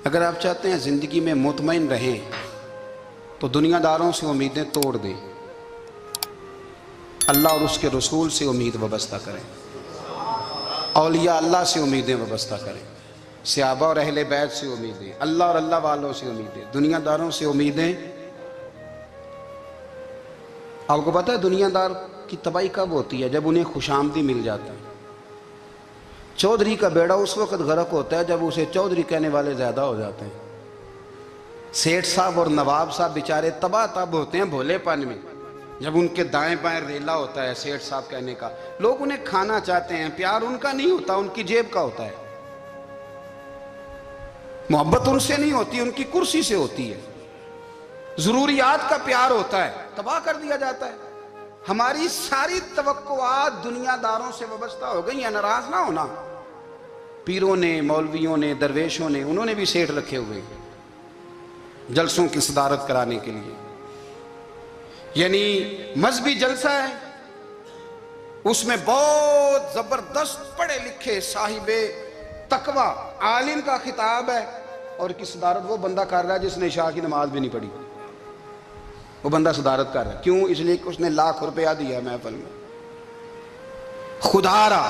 اگر آپ چاہتے ہیں زندگی میں مطمئن رہیں تو دنیا داروں سے امیدیں توڑ دیں، اللہ اور اس کے رسول سے امید وابستہ کریں، اولیاء اللہ سے امیدیں وابستہ کریں، صحابہ اور اہل بیت سے امیدیں، اللہ اور اللہ والوں سے امیدیں، دنیا داروں سے امیدیں۔ آپ کو پتہ ہے دنیا دار کی تباہی کب ہوتی ہے؟ جب انہیں خوش آمدی مل جاتا ہے۔ چودھری کا بیڑا اس وقت غرق ہوتا ہے جب اسے چودھری کہنے والے زیادہ ہو جاتے ہیں۔ سیٹھ صاحب اور نواب صاحب بیچارے تباہ تب ہوتے ہیں بھولے پن میں، جب ان کے دائیں بائیں ریلا ہوتا ہے سیٹھ صاحب کہنے کا، لوگ انہیں کھانا چاہتے ہیں، پیار ان کا نہیں ہوتا، ان کی جیب کا ہوتا ہے، محبت ان سے نہیں ہوتی، ان کی کرسی سے ہوتی ہے، ضروریات کا پیار ہوتا ہے، تباہ کر دیا جاتا ہے۔ ہماری ساری توقعات دنیا داروں سے وابستہ ہو گئی ہیں۔ ناراض نہ ہونا، پیروں نے، مولویوں نے، درویشوں نے، انہوں نے بھی سیٹھ رکھے ہوئے جلسوں کی صدارت کرانے کے لیے، یعنی مذہبی جلسہ ہے، اس میں بہت زبردست پڑھے لکھے صاحب تقوی عالم کا خطاب ہے، اور کی صدارت وہ بندہ کر رہا ہے جس نے عشاء کی نماز بھی نہیں پڑھی، وہ بندہ صدارت کر رہا ہے۔ کیوں؟ اس لیے کہ اس نے ₹1,00,000 دیا محفل میں۔ خدا را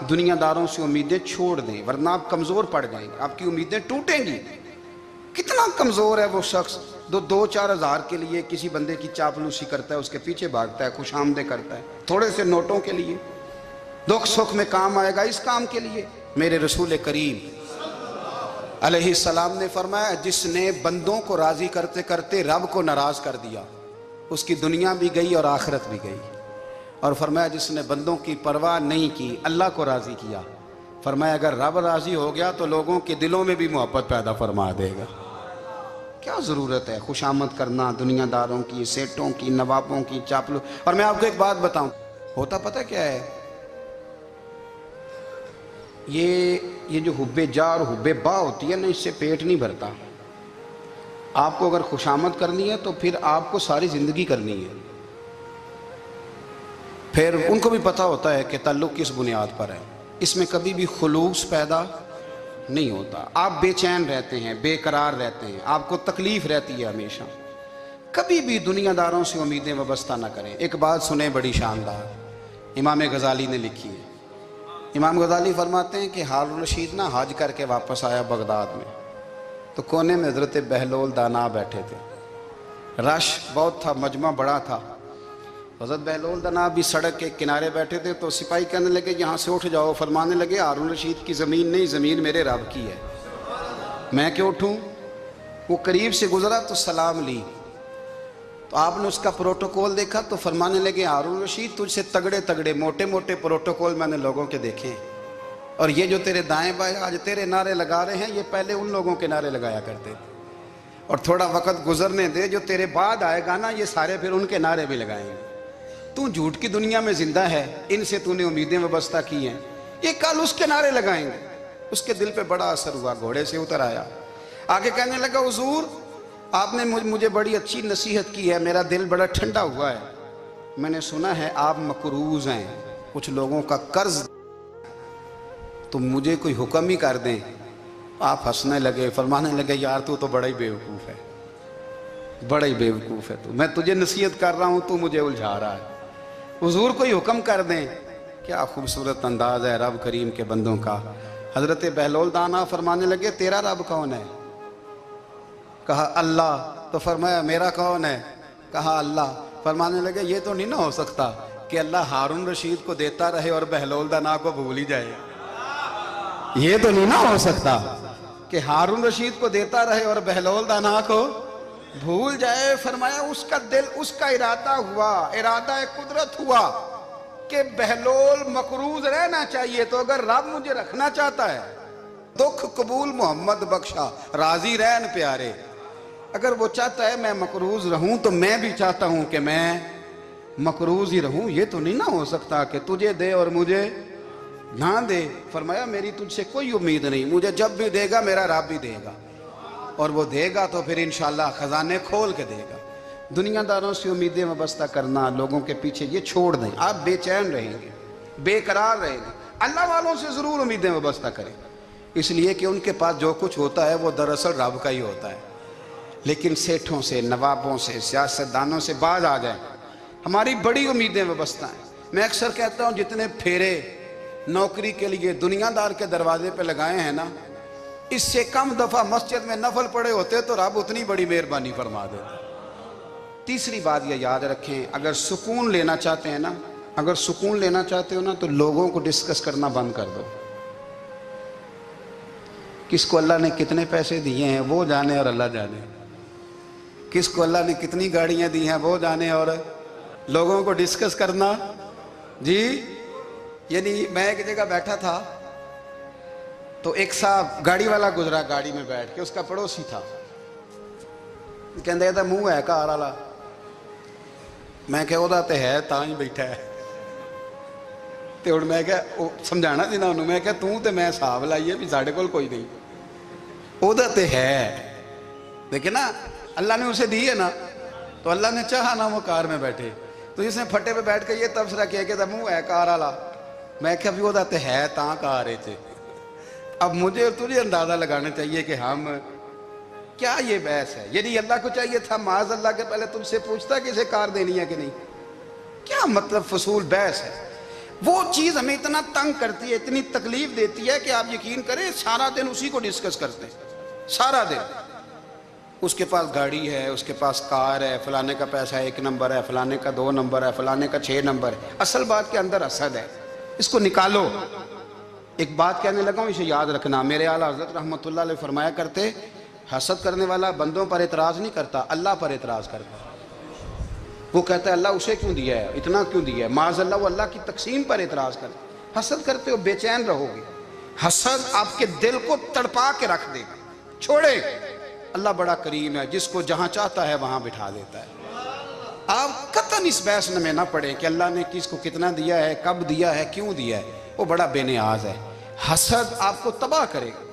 دنیا داروں سے امیدیں چھوڑ دیں، ورنہ آپ کمزور پڑ جائیں گے، آپ کی امیدیں ٹوٹیں گی۔ کتنا کمزور ہے وہ شخص جو 2-4 ہزار کے لیے کسی بندے کی چاپلوسی کرتا ہے، اس کے پیچھے بھاگتا ہے، خوش آمدیں کرتا ہے، تھوڑے سے نوٹوں کے لیے، دکھ سکھ میں کام آئے گا اس کام کے لیے۔ میرے رسول کریم علیہ السلام نے فرمایا، جس نے بندوں کو راضی کرتے کرتے رب کو ناراض کر دیا، اس کی دنیا بھی گئی اور آخرت بھی گئی۔ اور فرمایا جس نے بندوں کی پرواہ نہیں کی، اللہ کو راضی کیا، فرمایا اگر رب راضی ہو گیا تو لوگوں کے دلوں میں بھی محبت پیدا فرما دے گا۔ کیا ضرورت ہے خوش آمد کرنا دنیا داروں کی، سیٹوں کی، نوابوں کی، چاپلو۔ اور میں آپ کو ایک بات بتاؤں، ہوتا پتہ کیا ہے؟ یہ جو حب جا اور حب با ہوتی ہے نا، اس سے پیٹ نہیں بھرتا۔ آپ کو اگر خوش آمد کرنی ہے تو پھر آپ کو ساری زندگی کرنی ہے۔ پھر ان کو بھی پتہ ہوتا ہے کہ تعلق کس بنیاد پر ہے، اس میں کبھی بھی خلوص پیدا نہیں ہوتا۔ آپ بے چین رہتے ہیں، بے قرار رہتے ہیں، آپ کو تکلیف رہتی ہے ہمیشہ۔ کبھی بھی دنیا داروں سے امیدیں وابستہ نہ کریں۔ ایک بات سنیں بڑی شاندار، امام غزالی نے لکھی ہے۔ امام غزالی فرماتے ہیں کہ ہارون رشید نہ حج کر کے واپس آیا بغداد میں، تو کونے میں حضرت بہلول دانا بیٹھے تھے، رش بہت تھا، مجمع بڑا تھا۔ حضرت بہلول دانا بھی سڑک کے کنارے بیٹھے تھے، تو سپاہی کہنے لگے یہاں سے اٹھ جاؤ، فرمانے لگے ہارون رشید کی زمین نہیں، زمین میرے رب کی ہے، میں کیوں اٹھوں؟ وہ قریب سے گزرا تو سلام لی، تو آپ نے اس کا پروٹوکول دیکھا تو فرمانے لگے ہارون رشید تجھ سے تگڑے تگڑے موٹے موٹے پروٹوکول میں نے لوگوں کے دیکھے ہیں، اور یہ جو تیرے دائیں بائیں آج تیرے نعرے لگا رہے ہیں، یہ پہلے ان لوگوں کے نعرے لگایا کرتے تھے، اور تھوڑا وقت گزرنے دے، جو تیرے بعد آئے گا نا، یہ سارے پھر ان کے نعرے بھی لگائیں گے۔ تو جھوٹ کی دنیا میں زندہ ہے، ان سے تو نے امیدیں وابستہ کی ہیں، یہ کل اس کے نعرے لگائیں گے۔ اس کے دل پہ بڑا اثر ہوا، گھوڑے سے اتر آیا، آگے کہنے لگا حضور آپ نے مجھے بڑی اچھی نصیحت کی ہے، میرا دل بڑا ٹھنڈا ہوا ہے، میں نے سنا ہے آپ مقروض ہیں، کچھ لوگوں کا قرض، تو مجھے کوئی حکم ہی کر دیں۔ آپ ہنسنے لگے، فرمانے لگے یار تو بڑا ہی بیوقوف ہے، بڑا ہی بیوقوف ہے تو، میں تجھے نصیحت کر رہا ہوں تو مجھے الجھا رہا ہے، حضور کوئی حکم کر دیں۔ کیا خوبصورت انداز ہے رب کریم کے بندوں کا۔ حضرت بہلول دانا فرمانے لگے تیرا رب کون ہے؟ کہا اللہ۔ تو فرمایا میرا کون ہے؟ کہا اللہ۔ فرمانے لگے یہ تو نہیں نہ ہو سکتا کہ اللہ ہارون رشید کو دیتا رہے اور بہلول دانا کو بھول ہی جائے، یہ تو نہیں نہ ہو سکتا کہ ہارون رشید کو دیتا رہے اور بہلول دانا کو بھول جائے۔ فرمایا اس کا دل، اس کا ارادہ ہوا، ارادہ قدرت ہوا کہ بہلول مقروض رہنا چاہیے، تو اگر رب مجھے رکھنا چاہتا ہے، دکھ قبول محمد بخشا راضی رہن پیارے، اگر وہ چاہتا ہے میں مقروض رہوں تو میں بھی چاہتا ہوں کہ میں مقروض ہی رہوں، یہ تو نہیں نہ ہو سکتا کہ تجھے دے اور مجھے نہ دے۔ فرمایا میری تجھ سے کوئی امید نہیں، مجھے جب بھی دے گا میرا رب بھی دے گا، اور وہ دے گا تو پھر انشاءاللہ خزانے کھول کے دے گا۔ دنیا داروں سے امیدیں وابستہ کرنا، لوگوں کے پیچھے، یہ چھوڑ دیں، آپ بے چین رہیں گے، بے قرار رہیں گے۔ اللہ والوں سے ضرور امیدیں وابستہ کریں، اس لیے کہ ان کے پاس جو کچھ ہوتا ہے وہ دراصل رب کا ہی ہوتا ہے. لیکن سیٹھوں سے، نوابوں سے، سیاستدانوں سے باز آ جائیں. ہماری بڑی امیدیں وابستہ ہیں. میں اکثر کہتا ہوں جتنے پھیرے نوکری کے لیے دنیا دار کے دروازے پہ لگائے ہیں نا، اس سے کم دفعہ مسجد میں نفل پڑے ہوتے تو رب اتنی بڑی مہربانی فرما دیتا. تیسری بات یہ یاد رکھیں، اگر سکون لینا چاہتے ہیں نا، اگر سکون لینا چاہتے ہو نا تو لوگوں کو ڈسکس کرنا بند کر دو. کس کو اللہ نے کتنے پیسے دیے ہیں وہ جانے اور اللہ جانے، کس کو اللہ نے کتنی گاڑیاں دی ہیں وہ جانے، اور لوگوں کو ڈسکس کرنا. جی یعنی میں ایک جگہ بیٹھا تھا تو ایک صاحب گاڑی والا گزرا، گاڑی میں بیٹھ کے، اس کا پڑوسی تھا، کہندے تھا منہ ہے کار والا. میں کہ وہ تے ہے تاں ہی بیٹھا ہے. تے ہن میں کہ سمجھانا سی نا انہوں، میں کہ توں تے میں حساب لائیے بھی ساڈے کول کوئی نہیں، وہ تے ہے. دیکھیں نا اللہ نے اسے دی ہے نا، تو اللہ نے چاہا نا وہ کار میں بیٹھے. تو جس نے پھٹے پہ بیٹھ کے یہ تبصرہ کیا کہ منہ ہے کار والا، میں کہ ابھی وہ تے ہے تاں کار ہے. اب مجھے تجھے اندازہ لگانا چاہیے کہ ہم کیا یہ بحث ہے. یعنی اللہ کو چاہیے تھا معاذ اللہ کے پہلے تم سے پوچھتا کہ اسے کار دینی ہے کہ نہیں. کیا مطلب فضول بحث ہے. وہ چیز ہمیں اتنا تنگ کرتی ہے، اتنی تکلیف دیتی ہے کہ آپ یقین کریں سارا دن اسی کو ڈسکس کرتے ہیں. سارا دن اس کے پاس گاڑی ہے، اس کے پاس کار ہے، فلانے کا پیسہ 1 نمبر ہے، فلانے کا 2 نمبر ہے، فلانے کا 6 نمبر ہے. اصل بات کے اندر حسد ہے، اس کو نکالو. ایک بات کہنے لگا ہوں، اسے یاد رکھنا. میرے اعلیٰ حضرت رحمۃ اللہ علیہ فرمایا کرتے، حسد کرنے والا بندوں پر اعتراض نہیں کرتا، اللہ پر اعتراض کرتا. وہ کہتا ہے اللہ اسے کیوں دیا ہے، اتنا کیوں دیا ہے، معاذ اللہ وہ اللہ کی تقسیم پر اعتراض کرتا. حسد کرتے ہو بے چین رہو گے. حسد آپ کے دل کو تڑپا کے رکھ دے گا. چھوڑے، اللہ بڑا کریم ہے، جس کو جہاں چاہتا ہے وہاں بٹھا دیتا ہے. آپ قطعاً اس بحث میں نہ پڑیں کہ اللہ نے کس کو کتنا دیا ہے، کب دیا ہے، کیوں دیا ہے. وہ بڑا بے نیاز ہے. حسد آپ کو تباہ کرے گا.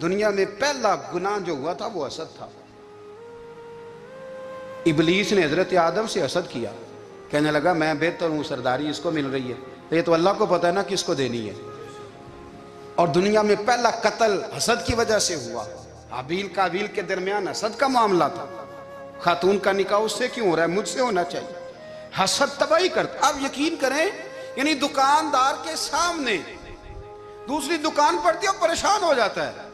دنیا میں پہلا گناہ جو ہوا تھا وہ حسد تھا. ابلیس نے حضرت آدم سے حسد کیا، کہنے لگا میں بہتر ہوں، سرداری اس کو مل رہی ہے، یہ تو اللہ کو پتہ ہے نا کس کو دینی ہے. اور دنیا میں پہلا قتل حسد کی وجہ سے ہوا. حابیل قابیل کے درمیان حسد کا معاملہ تھا. خاتون کا نکاح اس سے کیوں ہو رہا ہے، مجھ سے ہونا چاہیے. حسد تباہی کرتا. آپ یقین کریں، یعنی دکاندار کے سامنے دوسری دکان پڑتی ہے اور پریشان ہو جاتا ہے.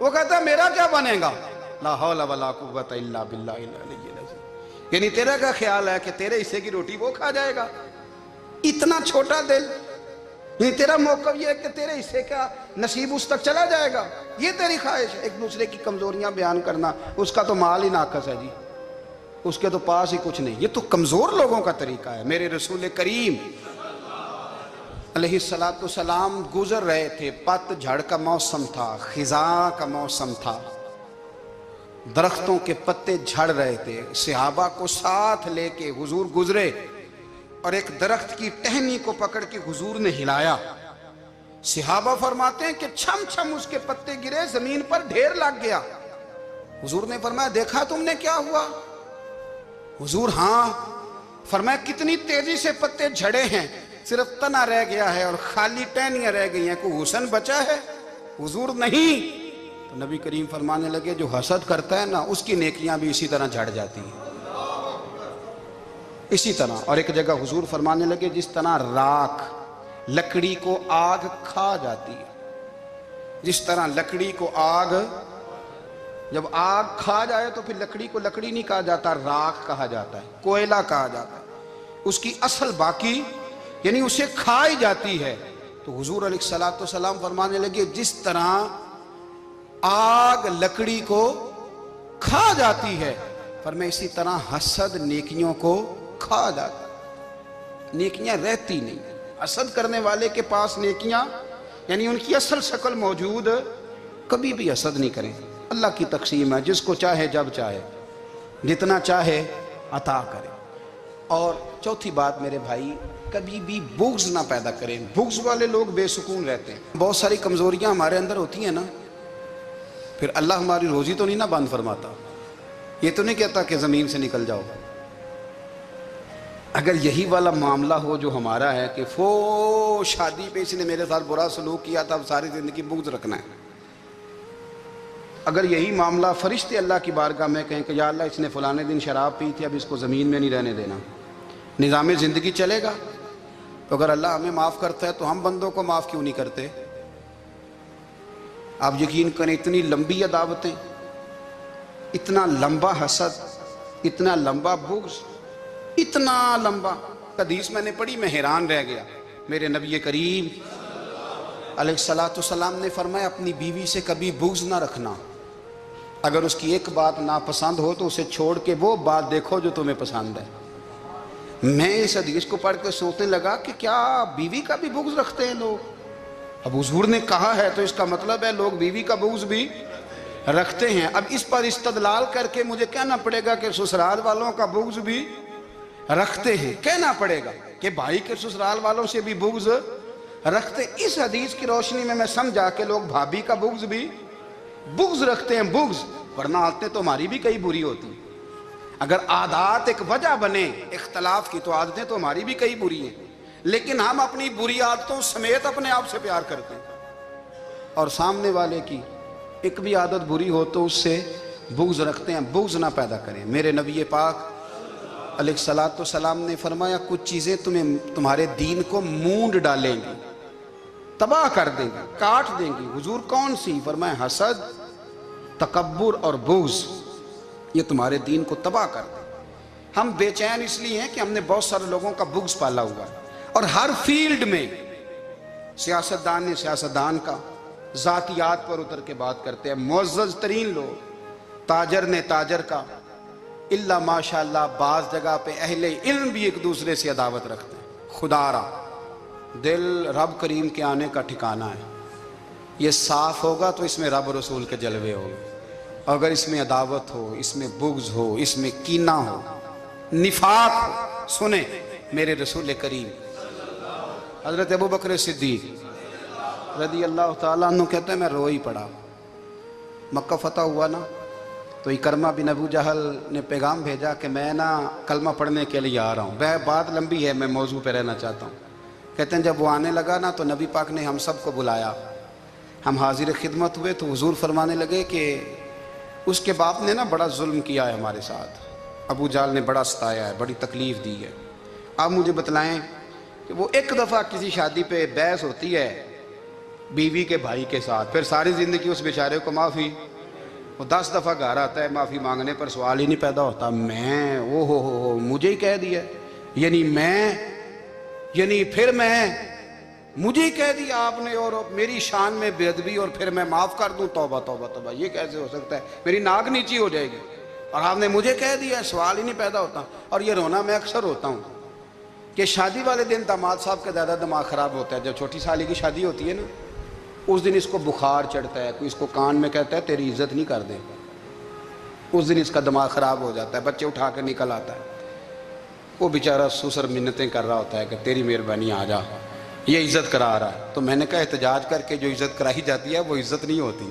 وہ کہتا ہے میرا کیا بنے گا، لا حول ولا قوت الا باللہ العلی العظیم. یعنی تیرا کیا خیال ہے کہ تیرے حصے کی روٹی وہ کھا جائے گا. اتنا چھوٹا دل. یعنی تیرا موقف یہ ہے کہ تیرے حصے کا نصیب اس تک چلا جائے گا، یہ تیری خواہش ہے. ایک دوسرے کی کمزوریاں بیان کرنا، اس کا تو مال ہی ناقص ہے جی، اس کے تو پاس ہی کچھ نہیں. یہ تو کمزور لوگوں کا طریقہ ہے. میرے رسول کریم علیہ السلام گزر رہے تھے، پت جھڑ کا موسم تھا، خزاں کا موسم تھا، درختوں کے پتے جھڑ رہے تھے. صحابہ کو ساتھ لے کے حضور گزرے اور ایک درخت کی ٹہنی کو پکڑ کے حضور نے ہلایا. صحابہ فرماتے ہیں کہ چھم چھم اس کے پتے گرے، زمین پر ڈھیر لگ گیا. حضور نے فرمایا دیکھا تم نے کیا ہوا؟ حضور ہاں. فرمایا کتنی تیزی سے پتے جھڑے ہیں، صرف تنا رہ گیا ہے اور خالی ٹہنیاں رہ گئی ہیں، کوئی حسن بچا ہے؟ حضور نہیں. تو نبی کریم فرمانے لگے جو حسد کرتا ہے نا اس کی نیکیاں بھی اسی طرح جھڑ جاتی ہیں، اسی طرح. اور ایک جگہ حضور فرمانے لگے جس طرح راکھ لکڑی کو آگ کھا جاتی ہے، جس طرح لکڑی کو آگ، جب آگ کھا جائے تو پھر لکڑی کو لکڑی نہیں کہا جاتا، راکھ کہا جاتا ہے، کوئلہ کہا جاتا ہے. اس کی اصل باقی یعنی اسے کھائی جاتی ہے. تو حضور علیہ السلام فرمانے لگے جس طرح آگ لکڑی کو کھا جاتی ہے، فرمایا اسی طرح حسد نیکیوں کو کھا جاتا ہے، نیکیاں رہتی نہیں. حسد کرنے والے کے پاس نیکیاں یعنی ان کی اصل شکل موجود، کبھی بھی حسد نہیں کریں. اللہ کی تقسیم ہے، جس کو چاہے جب چاہے جتنا چاہے عطا کرے. اور چوتھی بات میرے بھائی، کبھی بھی بغض نہ پیدا کریں. بغض والے لوگ بے سکون رہتے ہیں. بہت ساری کمزوریاں ہمارے اندر ہوتی ہیں نا، پھر اللہ ہماری روزی تو نہیں نہ بند فرماتا. یہ تو نہیں کہتا کہ زمین سے نکل جاؤ. اگر یہی والا معاملہ ہو جو ہمارا ہے کہ شادی پہ اس نے میرے ساتھ برا سلوک کیا تھا، اب ساری زندگی بغض رکھنا ہے، اگر یہی معاملہ فرشتے اللہ کی بارگاہ میں کہیں کہ یا اللہ اس نے فلانے دن شراب پی تھی، اب اس کو زمین میں نہیں رہنے دینا، نظام زندگی چلے گا؟ تو اگر اللہ ہمیں معاف کرتا ہے تو ہم بندوں کو معاف کیوں نہیں کرتے؟ آپ یقین کریں، اتنی لمبی عداوتیں، اتنا لمبا حسد، اتنا لمبا بغض، اتنا لمبا حدیث میں نے پڑھی، میں حیران رہ گیا۔ میرے نبی کریم علیہ الصلوۃ والسلام نے فرمایا اپنی بیوی سے کبھی بغض نہ رکھنا، اگر اس کی ایک بات ناپسند ہو تو اسے چھوڑ کے وہ بات دیکھو جو تمہیں پسند ہے۔ میں اس حدیث کو پڑھ کے سوچنے لگا کہ کیا بیوی کا بھی بغض رکھتے ہیں لوگ؟ اب حضور نے کہا ہے تو اس کا مطلب ہے لوگ بیوی کا بغض بھی رکھتے ہیں۔ اب اس پر استدلال کر کے مجھے کہنا پڑے گا کہ سسرال والوں کا بغض بھی رکھتے ہیں، کہنا پڑے گا کہ بھائی کے سسرال والوں سے بھی بغض رکھتے ہیں۔ اس حدیث کی روشنی میں سمجھا کہ لوگ بھابھی کا بغض بھی رکھتے ہیں، بغض، ورنہ عادتیں تو ہماری بھی کئی بری ہوتی ہیں۔ اگر عادات ایک وجہ بنے اختلاف کی تو عادتیں تو ہماری بھی کئی بری ہیں، لیکن ہم اپنی بری عادتوں سمیت اپنے آپ سے پیار کرتے ہیں، اور سامنے والے کی ایک بھی عادت بری ہو تو اس سے بغض رکھتے ہیں۔ بغض نہ پیدا کریں۔ میرے نبی پاک علیہ الصلوۃ والسلام نے فرمایا کچھ چیزیں تمہارے دین کو مونڈ ڈالیں گی، تباہ کر دیں گی، کاٹ دیں گی۔ حضور کون سی؟ فرمایا حسد، تکبر اور بغض، یہ تمہارے دین کو تباہ کر دیں۔ ہم بے چین اس لیے ہیں کہ ہم نے بہت سارے لوگوں کا بغض پالا ہوا ہے، اور ہر فیلڈ میں سیاستدان نے سیاستدان کا، ذاتیات پر اتر کے بات کرتے ہیں، معزز ترین لوگ، تاجر نے تاجر کا، اللہ ماشاءاللہ بعض جگہ پہ اہل علم بھی ایک دوسرے سے عداوت رکھتے ہیں۔ خدا را دل رب کریم کے آنے کا ٹھکانہ ہے، یہ صاف ہوگا تو اس میں رب رسول کے جلوے ہوگے، اگر اس میں عداوت ہو، اس میں بغض ہو، اس میں کینہ ہو، نفاق ہو۔ سنیں میرے رسول کریم حضرت ابو بکر صدیق رضی اللہ تعالیٰ عنہ کہتے ہیں میں رو ہی پڑا۔ مکہ فتح ہوا نا تو اکرمہ بن ابو جہل نے پیغام بھیجا کہ میں نا کلمہ پڑھنے کے لیے آ رہا ہوں۔ بات لمبی ہے، میں موضوع پہ رہنا چاہتا ہوں۔ کہتے ہیں جب وہ آنے لگا نا تو نبی پاک نے ہم سب کو بلایا، ہم حاضر خدمت ہوئے تو حضور فرمانے لگے کہ اس کے باپ نے نا بڑا ظلم کیا ہے ہمارے ساتھ، ابو جہل نے بڑا ستایا ہے، بڑی تکلیف دی ہے۔ آپ مجھے بتلائیں کہ وہ ایک دفعہ کسی شادی پہ بحث ہوتی ہے بیوی کے بھائی کے ساتھ، پھر ساری زندگی اس بیچارے کو معافی، وہ 10 دفعہ گھر آتا ہے معافی مانگنے پر سوال ہی نہیں پیدا ہوتا، میں ہو مجھے ہی کہہ دیا، پھر مجھے ہی کہہ دیا آپ نے، اور میری شان میں بے ادبی، اور پھر میں معاف کر دوں؟ توبہ توبہ توبہ، یہ کیسے ہو سکتا ہے؟ میری ناک نیچی ہو جائے گی، اور آپ نے مجھے کہہ دیا، سوال ہی نہیں پیدا ہوتا۔ اور یہ رونا میں اکثر ہوتا ہوں کہ شادی والے دن داماد صاحب کا زیادہ دماغ خراب ہوتا ہے۔ جب چھوٹی سالی کی شادی ہوتی ہے نا، اس دن اس کو بخار چڑھتا ہے، کوئی اس کو کان میں کہتا ہے تیری عزت نہیں کر دے، اس دن اس کا دماغ خراب ہو جاتا ہے، بچے اٹھا کے نکل آتا ہے، وہ بیچارہ سسر منتیں کر رہا ہوتا ہے کہ تیری مہربانی آ جا، یہ عزت کرا رہا ہے۔ تو میں نے کہا احتجاج کر کے جو عزت کرائی جاتی ہے وہ عزت نہیں ہوتی۔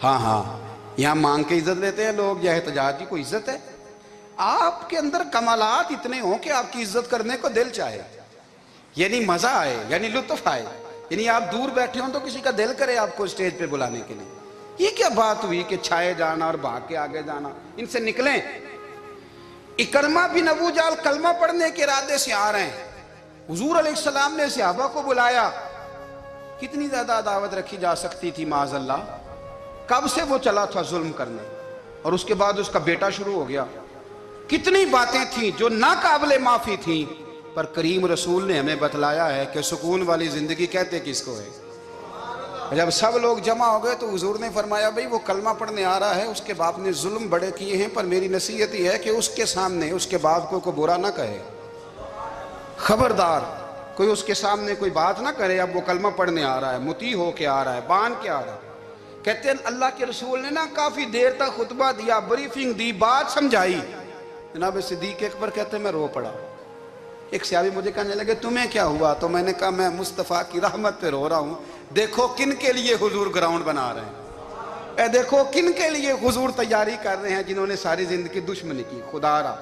ہاں یہاں مانگ کے عزت لیتے ہیں لوگ، یا احتجاج کی کوئی عزت ہے؟ آپ کے اندر کمالات اتنے ہوں کہ آپ کی عزت کرنے کو دل چاہے، یعنی مزہ آئے، یعنی لطف آئے، یعنی آپ دور بیٹھے ہوں تو کسی کا دل کرے آپ کو اسٹیج پہ بلانے کے لیے۔ یہ کیا بات ہوئی کہ چھائے جانا اور بھاگ کے آگے جانا؟ ان سے نکلیں۔ اکرمہ بن ابو جہل کلمہ پڑھنے کے ارادے سے آ رہے ہیں، حضور علیہ السلام نے صحابہ کو بلایا۔ کتنی زیادہ عداوت رکھی جا سکتی تھی معاذ اللہ؟ کب سے وہ چلا تھا ظلم کرنے، اور اس کے بعد اس کا بیٹا شروع ہو گیا۔ کتنی باتیں تھیں جو ناقابل معافی تھیں، پر کریم رسول نے ہمیں بتلایا ہے کہ سکون والی زندگی کہتے کس کو ہے۔ جب سب لوگ جمع ہو گئے تو حضور نے فرمایا بھئی وہ کلمہ پڑھنے آ رہا ہے، اس کے باپ نے ظلم بڑے کیے ہیں، پر میری نصیحت یہ ہے کہ اس کے سامنے اس کے باپ کو کوئی برا نہ کہے، خبردار کوئی اس کے سامنے کوئی بات نہ کرے۔ اب وہ کلمہ پڑھنے آ رہا ہے، مطیع ہو کے آ رہا ہے، بان کے آ رہا ہے۔ کہتے ہیں اللہ کے رسول نے نا کافی دیر تک خطبہ دیا، بریفنگ دی، بات سمجھائی۔ جناب صدیق اکبر کہتے ہیں میں رو پڑا۔ ایک صحابی مجھے کہنے لگے تمہیں کیا ہوا؟ تو میں نے کہا میں مصطفیٰ کی رحمت پہ رو رہا ہوں، دیکھو کن کے لیے حضور گراؤنڈ بنا رہے ہیں، دیکھو کن کے لیے حضور تیاری کر رہے ہیں، جنہوں نے ساری زندگی دشمنی کی۔ خدا را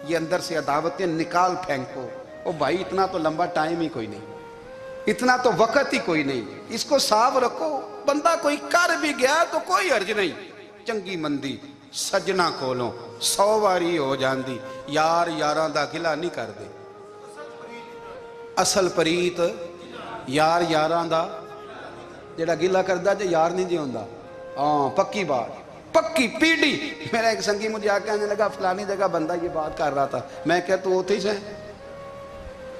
یہ اندر سے عداوتیں نکال پھینکو. او بھائی اتنا تو لمبا ٹائم ہی کوئی نہیں, اتنا تو وقت ہی کوئی نہیں, اس کو صاف رکھو. بندہ کوئی کر بھی گیا تو کوئی حرج نہیں. چنگی مندی سجنا کولوں 100 واری ہو جاندی, یار یاراں دا گلہ نہیں کر دے. اصل پریت یار یاراں دا جڑا گلہ کردا جے یار نہیں جے ہوندا. ہاں پکی بات, پکی پیڑی. میرا ایک سنگی مجھے آ کے آنے لگا فلانی جگہ بندہ یہ بات کر رہا تھا. میں کہا تو ہوتے ہی سے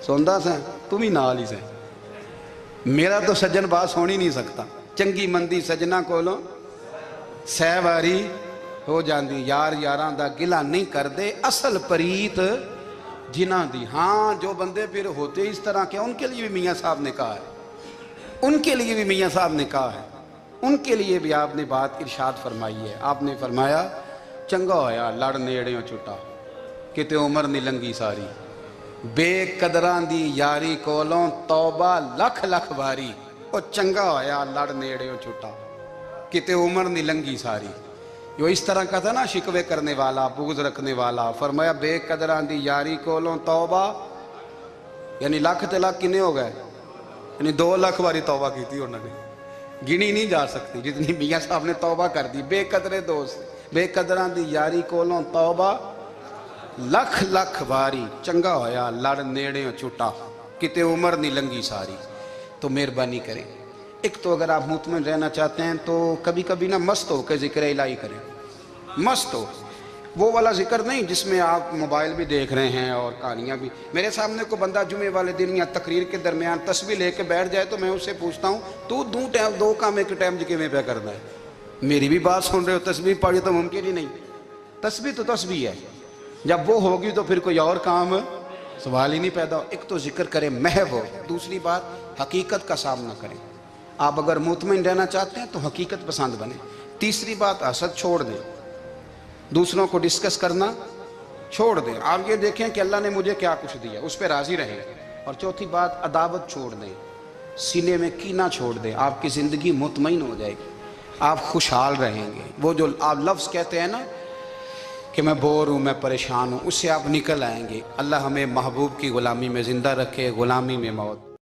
سوندا سے تم ہی نال ہی سے, میرا تو سجن باس ہونی نہیں سکتا. چنگی مندی سجنا کولوں 100 واری ہو جاندی, یار یاراں دا گلہ نہیں کر دے. اصل پریت جنہ دی. ہاں جو بندے پھر ہوتے اس طرح کے, ان کے لیے بھی میاں صاحب نے کہا ہے, ان کے لیے بھی میاں صاحب نے کہا ہے, ان کے لیے بھی آپ نے بات ارشاد فرمائی ہے. آپ نے فرمایا چنگا ہویا لڑ نیڑیوں چھٹا کتے عمر نہیں لنگی ساری, بے قدران دی یاری کولوں توبہ لکھ لکھ باری. او چنگا ہویا لڑ نیڑیوں چھٹا کتے عمر نہیں لنگی ساری. جو اس طرح کا تھا نا شکوے کرنے والا, بغض رکھنے والا, فرمایا بے قدران دی یاری کولوں توبہ, یعنی لاکھ تے لاکھ کنے ہو گئے, یعنی 2 لاکھ باری توبہ کی تھی انہوں نے, گنی نہیں جا سکتی جتنی میاں صاحب نے توبہ کر دی. بے قدرے دوست, بے قدران دی یاری کولوں توبہ لکھ لکھ باری. چنگا ہویا لڑ نیڑیوں چھٹا کتے عمر نہیں لنگی ساری. تو مہربانی کریں, ایک تو اگر آپ مطمئن رہنا چاہتے ہیں تو کبھی کبھی نا مست ہو کے ذکر الہی کریں. مست ہو, وہ والا ذکر نہیں جس میں آپ موبائل بھی دیکھ رہے ہیں اور کہانیاں بھی. میرے سامنے کو بندہ جمعے والے دن یا تقریر کے درمیان تسبیح لے کے بیٹھ جائے تو میں اس سے پوچھتا ہوں تو 2 کام ایک ٹائم جی میں پہ کرنا ہے. میری بھی بات سن رہے ہو, تسبیح پڑھی تو ممکن ہی نہیں. تسبیح تو تسبیح ہے, جب وہ ہوگی تو پھر کوئی اور کام سوال ہی نہیں پیدا ہو. ایک تو ذکر کریں محو ہو, دوسری بات حقیقت کا سامنا کریں. آپ اگر مطمئن رہنا چاہتے ہیں تو حقیقت پسند بنیں. تیسری بات حسد چھوڑ دیں, دوسروں کو ڈسکس کرنا چھوڑ دیں. آپ یہ دیکھیں کہ اللہ نے مجھے کیا کچھ دیا, اس پہ راضی رہیں. اور چوتھی بات عداوت چھوڑ دیں, سینے میں کینہ چھوڑ دیں. آپ کی زندگی مطمئن ہو جائے گی, آپ خوشحال رہیں گے. وہ جو آپ لفظ کہتے ہیں نا کہ میں بور ہوں, میں پریشان ہوں, اس سے آپ نکل آئیں گے. اللہ ہمیں محبوب کی غلامی میں زندہ رکھے, غلامی میں موت.